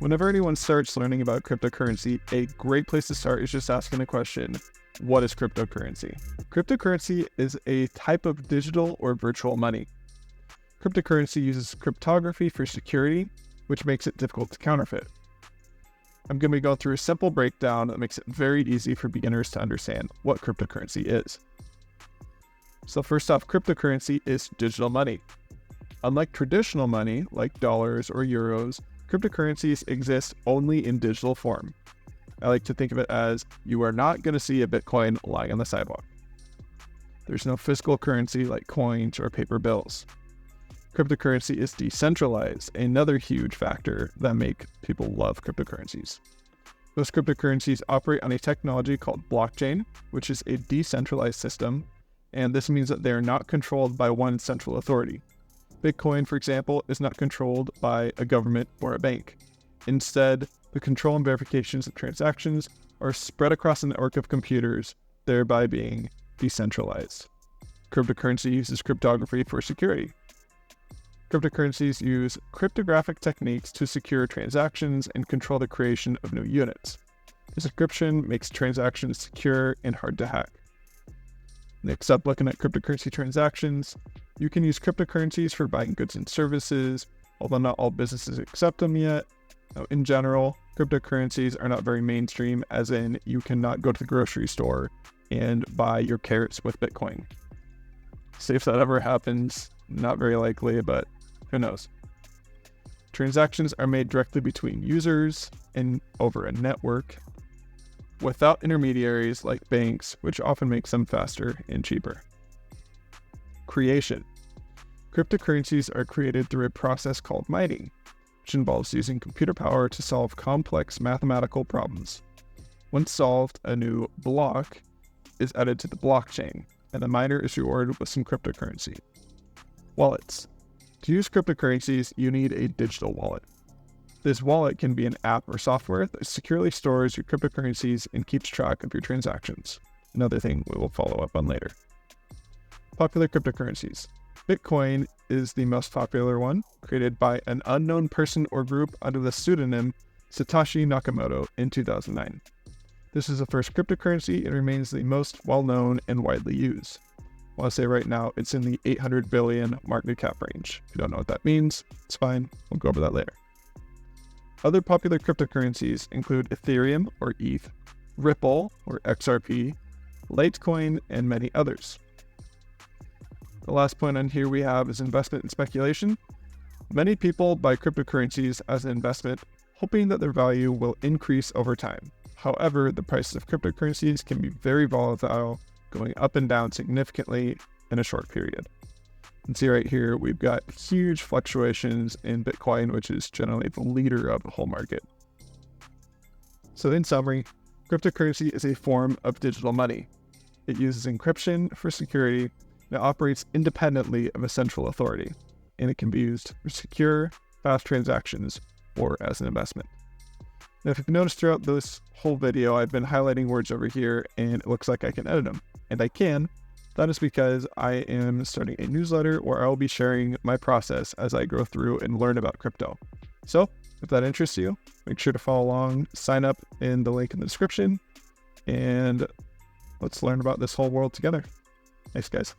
Whenever anyone starts learning about cryptocurrency, a great place to start is just asking the question, what is cryptocurrency? Cryptocurrency is a type of digital or virtual money. Cryptocurrency uses cryptography for security, which makes it difficult to counterfeit. I'm going to go through a simple breakdown that makes it very easy for beginners to understand what cryptocurrency is. So first off, cryptocurrency is digital money. Unlike traditional money, like dollars or euros, cryptocurrencies exist only in digital form. I like to think of it as you are not going to see a Bitcoin lying on the sidewalk. There's no physical currency like coins or paper bills. Cryptocurrency is decentralized, another huge factor that make people love cryptocurrencies. Most cryptocurrencies operate on a technology called blockchain, which is a decentralized system, and this means that they are not controlled by one central authority. Bitcoin, for example, is not controlled by a government or a bank. Instead, the control and verifications of transactions are spread across a network of computers, thereby being decentralized. Cryptocurrency uses cryptography for security. Cryptocurrencies use cryptographic techniques to secure transactions and control the creation of new units. This encryption makes transactions secure and hard to hack. Next up, looking at cryptocurrency transactions, you can use cryptocurrencies for buying goods and services, although not all businesses accept them yet. In general, cryptocurrencies are not very mainstream, as in you cannot go to the grocery store and buy your carrots with Bitcoin. See if that ever happens, not very likely, but who knows. Transactions are made directly between users and over a network, without intermediaries like banks, which often makes them faster and cheaper. Creation. Cryptocurrencies are created through a process called mining, which involves using computer power to solve complex mathematical problems. Once solved, a new block is added to the blockchain, and the miner is rewarded with some cryptocurrency. Wallets. To use cryptocurrencies, you need a digital wallet. This wallet can be an app or software that securely stores your cryptocurrencies and keeps track of your transactions. Another thing we will follow up on later. Popular cryptocurrencies. Bitcoin is the most popular one, created by an unknown person or group under the pseudonym Satoshi Nakamoto in 2009. This is the first cryptocurrency and remains the most well-known and widely used. I want to say right now it's in the 800 billion market cap range. If you don't know what that means, it's fine. We'll go over that later. Other popular cryptocurrencies include Ethereum or ETH, Ripple or XRP, Litecoin, and many others. The last point on here we have is investment and speculation. Many people buy cryptocurrencies as an investment, hoping that their value will increase over time. However, the prices of cryptocurrencies can be very volatile, going up and down significantly in a short period. You can see right here, we've got huge fluctuations in Bitcoin, which is generally the leader of the whole market. So in summary, cryptocurrency is a form of digital money. It uses encryption for security, and it operates independently of a central authority, and it can be used for secure, fast transactions or as an investment. Now, if you've noticed throughout this whole video, I've been highlighting words over here, and it looks like I can edit them, and I can. That is because I am starting a newsletter where I will be sharing my process as I go through and learn about crypto. So if that interests you, make sure to follow along, sign up in the link in the description, and let's learn about this whole world together. Thanks, guys.